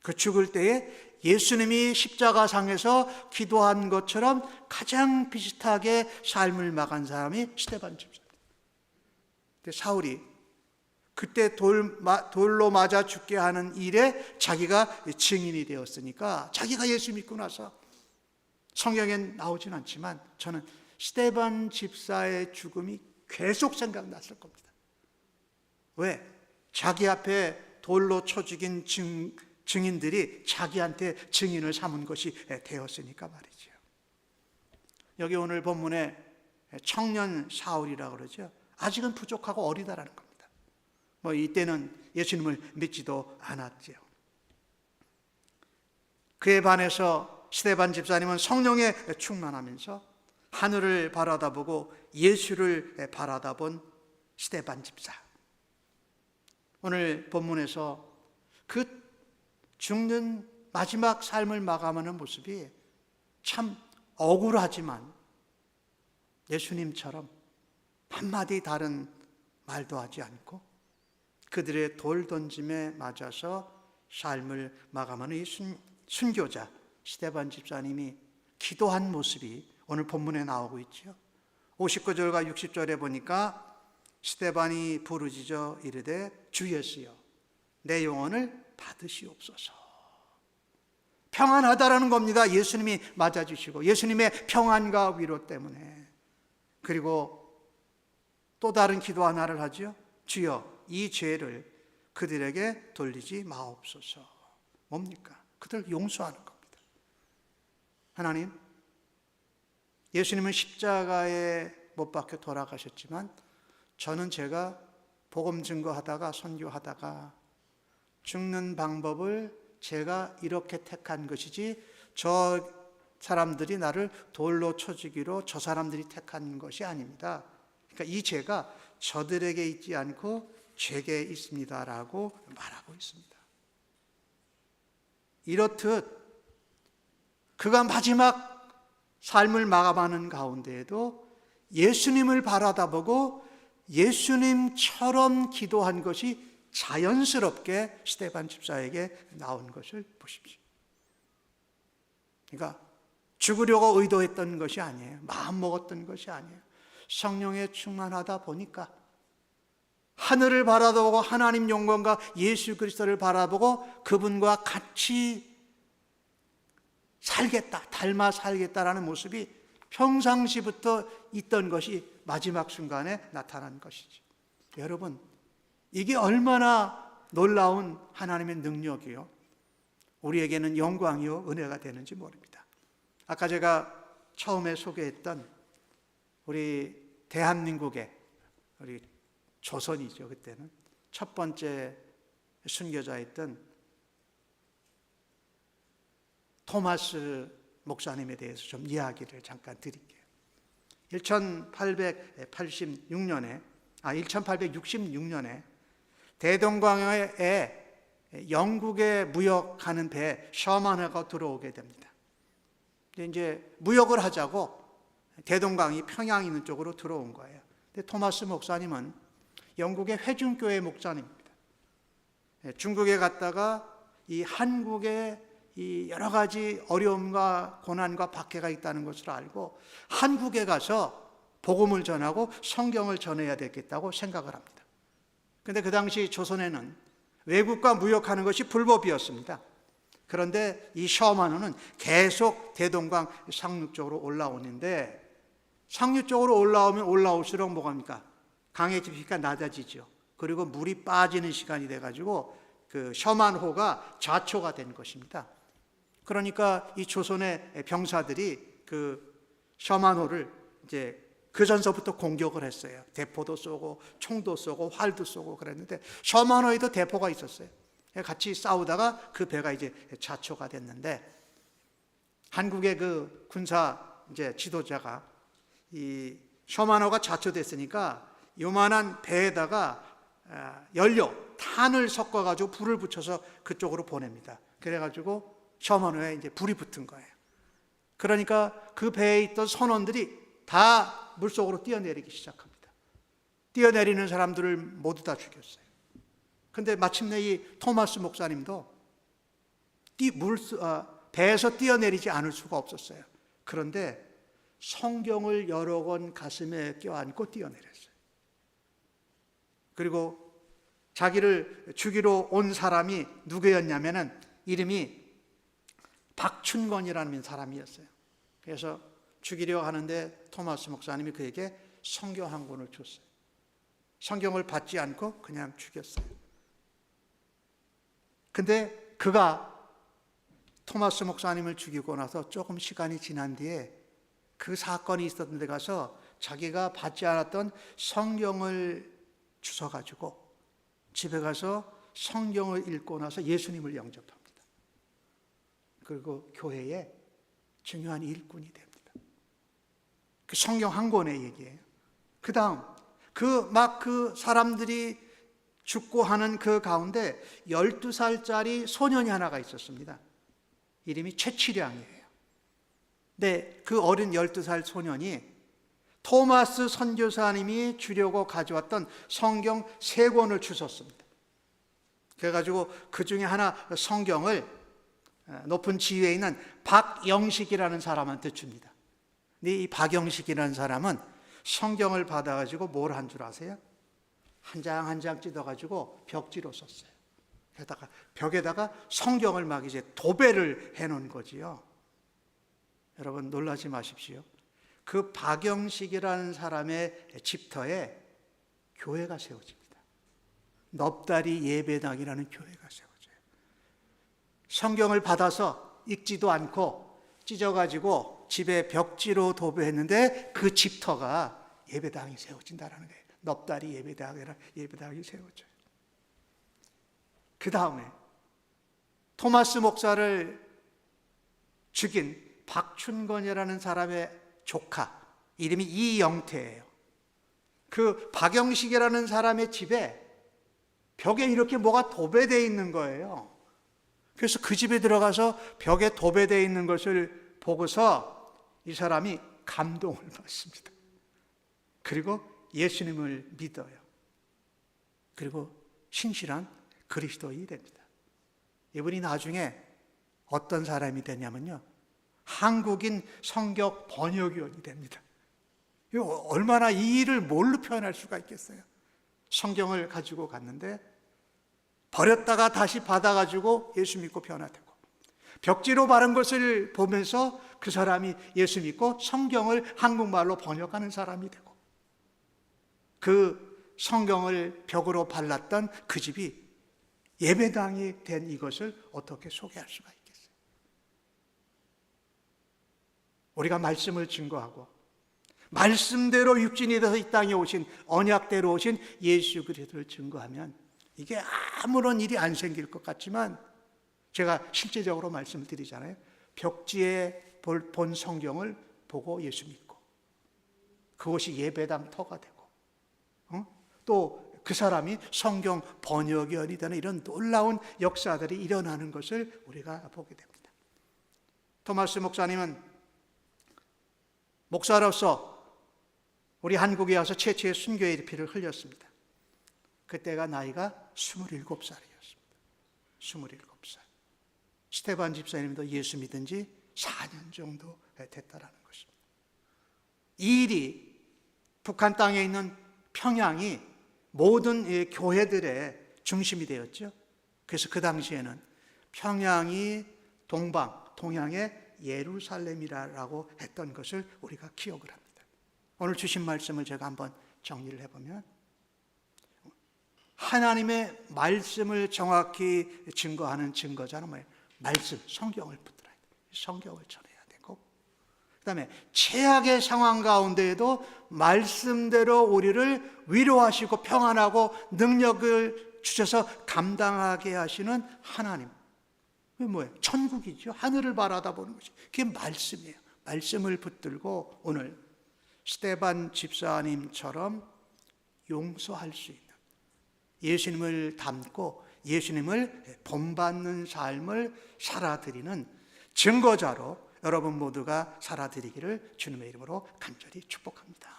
그 죽을 때에 예수님이 십자가상에서 기도한 것처럼 가장 비슷하게 삶을 막은 사람이 스데반 집사입니다. 근데 사울이 그때 돌로 맞아 죽게 하는 일에 자기가 증인이 되었으니까, 자기가 예수 믿고 나서, 성경엔 나오진 않지만 저는 스데반 집사의 죽음이 계속 생각났을 겁니다. 왜? 자기 앞에 돌로 쳐 죽인 증인들이 자기한테 증인을 삼은 것이 되었으니까 말이죠. 여기 오늘 본문에 청년 사울이라고 그러죠. 아직은 부족하고 어리다라는 겁니다. 이때는 예수님을 믿지도 않았죠. 그에 반해서 스데반 집사님은 성령에 충만하면서 하늘을 바라다보고 예수를 바라다본 스데반 집사. 오늘 본문에서 그 죽는 마지막 삶을 마감하는 모습이 참 억울하지만 예수님처럼 한마디 다른 말도 하지 않고 그들의 돌 던짐에 맞아서 삶을 마감하는 이 순교자 스데반 집사님이 기도한 모습이 오늘 본문에 나오고 있죠. 59절과 60절에 보니까 스데반이 부르짖어 이르되 주 예수여 내 영혼을 받으시옵소서. 평안하다라는 겁니다. 예수님이 맞아주시고 예수님의 평안과 위로 때문에. 그리고 또 다른 기도 하나를 하죠. 주여 이 죄를 그들에게 돌리지 마옵소서. 뭡니까? 그들을 용서하는 겁니다. 하나님, 예수님은 십자가에 못 박혀 돌아가셨지만 저는 제가 복음 증거하다가 선교하다가 죽는 방법을 제가 이렇게 택한 것이지 저 사람들이 나를 돌로 쳐 죽이로 저 사람들이 택한 것이 아닙니다. 그러니까 이 죄가 저들에게 있지 않고 제게 있습니다라고 말하고 있습니다. 이렇듯 그가 마지막 삶을 마감하는 가운데에도 예수님을 바라다보고 예수님처럼 기도한 것이 자연스럽게 스데반 집사에게 나온 것을 보십시오. 그러니까 죽으려고 의도했던 것이 아니에요. 마음먹었던 것이 아니에요. 성령에 충만하다 보니까 하늘을 바라보고 하나님 영광과 예수 그리스도를 바라보고 그분과 같이 살겠다, 닮아 살겠다라는 모습이 평상시부터 있던 것이 마지막 순간에 나타난 것이죠. 여러분, 이게 얼마나 놀라운 하나님의 능력이요, 우리에게는 영광이요 은혜가 되는지 모릅니다. 아까 제가 처음에 소개했던 우리 대한민국의 우리 조선이죠. 그때는 첫 번째 순교자였던 토마스 목사님에 대해서 좀 이야기를 잠깐 드릴게요. 1866년에 대동강에 영국에 무역하는 배 셔먼호가 들어오게 됩니다. 이제 무역을 하자고 대동강이 평양 있는 쪽으로 들어온 거예요. 근데 토마스 목사님은 영국의 회중교회 목사님입니다. 중국에 갔다가 이 한국에 이 여러 가지 어려움과 고난과 박해가 있다는 것을 알고 한국에 가서 복음을 전하고 성경을 전해야 되겠다고 생각을 합니다. 그런데 그 당시 조선에는 외국과 무역하는 것이 불법이었습니다. 그런데 이 셔먼호는 계속 대동강 상류 쪽으로 올라오는데, 상류 쪽으로 올라오면 올라올수록 뭐합니까? 강의 깊이가 낮아지죠. 그리고 물이 빠지는 시간이 돼가지고 그 셔먼호가 좌초가 된 것입니다. 그러니까 이 조선의 병사들이 그 셔먼호를 이제 그 전서부터 공격을 했어요. 대포도 쏘고 총도 쏘고 활도 쏘고 그랬는데 셔먼호에도 대포가 있었어요. 같이 싸우다가 그 배가 이제 좌초가 됐는데, 한국의 그 군사 이제 지도자가 이 셔먼호가 좌초됐으니까 요만한 배에다가 연료, 탄을 섞어가지고 불을 붙여서 그쪽으로 보냅니다. 그래가지고 셔먼호에 이제 불이 붙은 거예요. 그러니까 그 배에 있던 선원들이 다 물속으로 뛰어내리기 시작합니다. 뛰어내리는 사람들을 모두 다 죽였어요. 근데 마침내 이 토마스 목사님도 배에서 뛰어내리지 않을 수가 없었어요. 그런데 성경을 여러 권 가슴에 껴안고 뛰어내렸어요. 그리고 자기를 죽이러 온 사람이 누구였냐면은 이름이 박춘권이라는 사람이었어요. 그래서 죽이려 하는데 토마스 목사님이 그에게 성경 한 권을 줬어요. 성경을 받지 않고 그냥 죽였어요. 근데 그가 토마스 목사님을 죽이고 나서 조금 시간이 지난 뒤에 그 사건이 있었던 데 가서 자기가 받지 않았던 성경을 주워가지고 집에 가서 성경을 읽고 나서 예수님을 영접합니다. 그리고 교회에 중요한 일꾼이 됩니다. 그 성경 한 권의 얘기예요. 그 다음 그 사람들이 죽고 하는 그 가운데 12살짜리 소년이 하나가 있었습니다. 이름이 최치량이에요. 근데 그 어린 12살 소년이 토마스 선교사님이 주려고 가져왔던 성경 3권을 주웠습니다. 그래가지고 그 중에 하나 성경을 높은 지위에 있는 박영식이라는 사람한테 줍니다. 근데 이 박영식이라는 사람은 성경을 받아가지고 뭘 한 줄 아세요? 한 장 한 장 찢어가지고 벽지로 썼어요. 게다가 벽에다가 성경을 막 이제 도배를 해놓은 거지요. 여러분 놀라지 마십시오. 그 박영식이라는 사람의 집터에 교회가 세워집니다. 넙다리 예배당이라는 교회가 세워져요. 성경을 받아서 읽지도 않고 찢어가지고 집에 벽지로 도배했는데 그 집터가 예배당이 세워진다는 거예요. 넙다리 예배당이 세워져요. 그 다음에 토마스 목사를 죽인 박춘권이라는 사람의 조카, 이름이 이영태예요. 그 박영식이라는 사람의 집에 벽에 이렇게 뭐가 도배되어 있는 거예요. 그래서 그 집에 들어가서 벽에 도배되어 있는 것을 보고서 이 사람이 감동을 받습니다. 그리고 예수님을 믿어요. 그리고 신실한 그리스도인이 됩니다. 이분이 나중에 어떤 사람이 되냐면요, 한국인 성경 번역위원이 됩니다. 얼마나 이 일을 뭘로 표현할 수가 있겠어요? 성경을 가지고 갔는데 버렸다가 다시 받아가지고 예수 믿고 변화되고, 벽지로 바른 것을 보면서 그 사람이 예수 믿고 성경을 한국말로 번역하는 사람이 되고, 그 성경을 벽으로 발랐던 그 집이 예배당이 된 이것을 어떻게 소개할 수가 있겠어요? 우리가 말씀을 증거하고 말씀대로 육신이 돼서 이 땅에 오신, 언약대로 오신 예수 그리스도를 증거하면 이게 아무런 일이 안 생길 것 같지만, 제가 실제적으로 말씀을 드리잖아요. 벽지에 본 성경을 보고 예수 믿고 그것이 예배당 터가 되고, 또 그 사람이 성경 번역위원이 되는 이런 놀라운 역사들이 일어나는 것을 우리가 보게 됩니다. 토마스 목사님은 목사로서 우리 한국에 와서 최초의 순교의 피를 흘렸습니다. 그때가 나이가 27살이었습니다. 27살. 스테반 집사님도 예수 믿은 지 4년 정도 됐다라는 것입니다. 이 일이 북한 땅에 있는 평양이 모든 교회들의 중심이 되었죠. 그래서 그 당시에는 평양이 동양의 예루살렘이라고 했던 것을 우리가 기억을 합니다. 오늘 주신 말씀을 제가 한번 정리를 해보면, 하나님의 말씀을 정확히 증거하는 증거자는 뭐예요? 말씀, 성경을 붙들어야 돼요. 성경을 전해야 되고, 그 다음에 최악의 상황 가운데에도 말씀대로 우리를 위로하시고 평안하고 능력을 주셔서 감당하게 하시는 하나님. 그게 뭐예요? 천국이죠. 하늘을 바라다 보는 것이. 그게 말씀이에요. 말씀을 붙들고 오늘 스테반 집사님처럼 용서할 수 있는, 예수님을 닮고 예수님을 본받는 삶을 살아드리는 증거자로 여러분 모두가 살아드리기를 주님의 이름으로 간절히 축복합니다.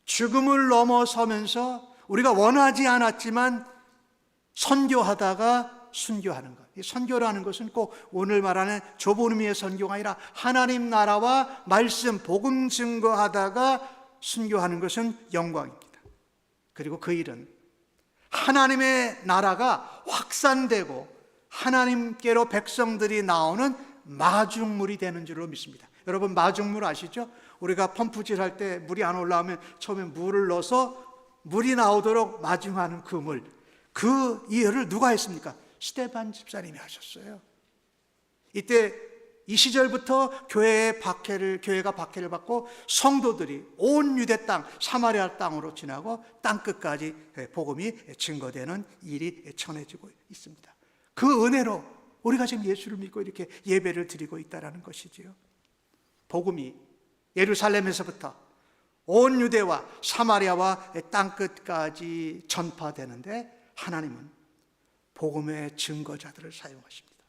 죽음을 넘어서면서 우리가 원하지 않았지만 선교하다가 순교하는 것. 이 선교라는 것은 꼭 오늘 말하는 좁은 의미의 선교가 아니라 하나님 나라와 말씀, 복음 증거하다가 순교하는 것은 영광입니다. 그리고 그 일은 하나님의 나라가 확산되고 하나님께로 백성들이 나오는 마중물이 되는 줄로 믿습니다. 여러분, 마중물 아시죠? 우리가 펌프질 할 때 물이 안 올라오면 처음에 물을 넣어서 물이 나오도록 마중하는 그 물, 그 일을 누가 했습니까? 스테반 집사님이 하셨어요. 이때 이 시절부터 교회가 박해를 받고 성도들이 온 유대 땅, 사마리아 땅으로 지나고 땅 끝까지 복음이 증거되는 일이 전해지고 있습니다. 그 은혜로 우리가 지금 예수를 믿고 이렇게 예배를 드리고 있다는 것이지요. 복음이 예루살렘에서부터 온 유대와 사마리아와 땅 끝까지 전파되는데 하나님은 복음의 증거자들을 사용하십니다.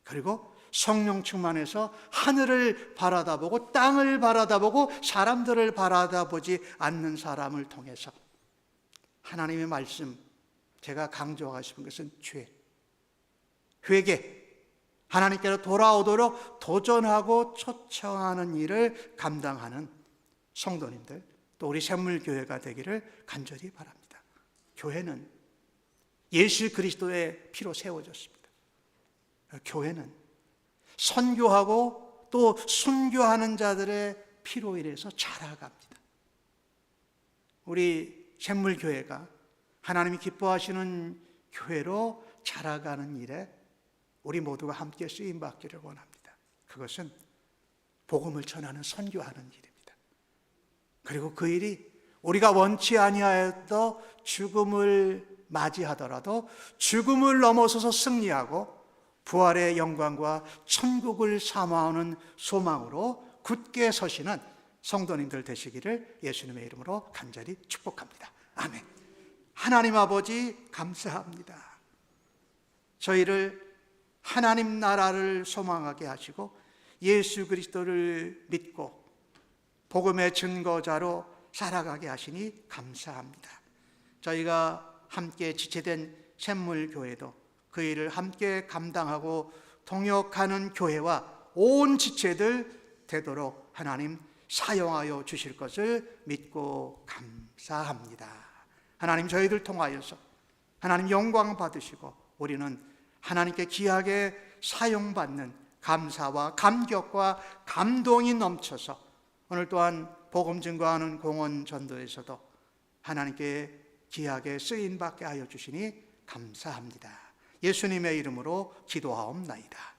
그리고 성령 충만해서 하늘을 바라다보고 땅을 바라다보고 사람들을 바라다보지 않는 사람을 통해서 하나님의 말씀, 제가 강조하고 싶은 것은 회개, 하나님께로 돌아오도록 도전하고 초청하는 일을 감당하는 성도님들, 또 우리 샘물교회가 되기를 간절히 바랍니다. 교회는 예수 그리스도의 피로 세워졌습니다. 교회는 선교하고 또 순교하는 자들의 피로 인해서 자라갑니다. 우리 샘물교회가 하나님이 기뻐하시는 교회로 자라가는 일에 우리 모두가 함께 쓰임받기를 원합니다. 그것은 복음을 전하는 선교하는 일입니다. 그리고 그 일이 우리가 원치 아니하여도 죽음을 맞이하더라도 죽음을 넘어서서 승리하고 부활의 영광과 천국을 사모하는 소망으로 굳게 서시는 성도님들 되시기를 예수님의 이름으로 간절히 축복합니다. 아멘. 하나님 아버지 감사합니다. 저희를 하나님 나라를 소망하게 하시고 예수 그리스도를 믿고 복음의 증거자로 살아가게 하시니 감사합니다. 저희가 함께 지체된 샘물교회도 그 일을 함께 감당하고 동역하는 교회와 온 지체들 되도록 하나님 사용하여 주실 것을 믿고 감사합니다. 하나님, 저희들 통하여서 하나님 영광 받으시고 우리는 하나님께 귀하게 사용받는 감사와 감격과 감동이 넘쳐서 오늘 또한 복음 증거하는 공원 전도에서도 하나님께 귀하게 쓰임받게 하여 주시니 감사합니다. 예수님의 이름으로 기도하옵나이다.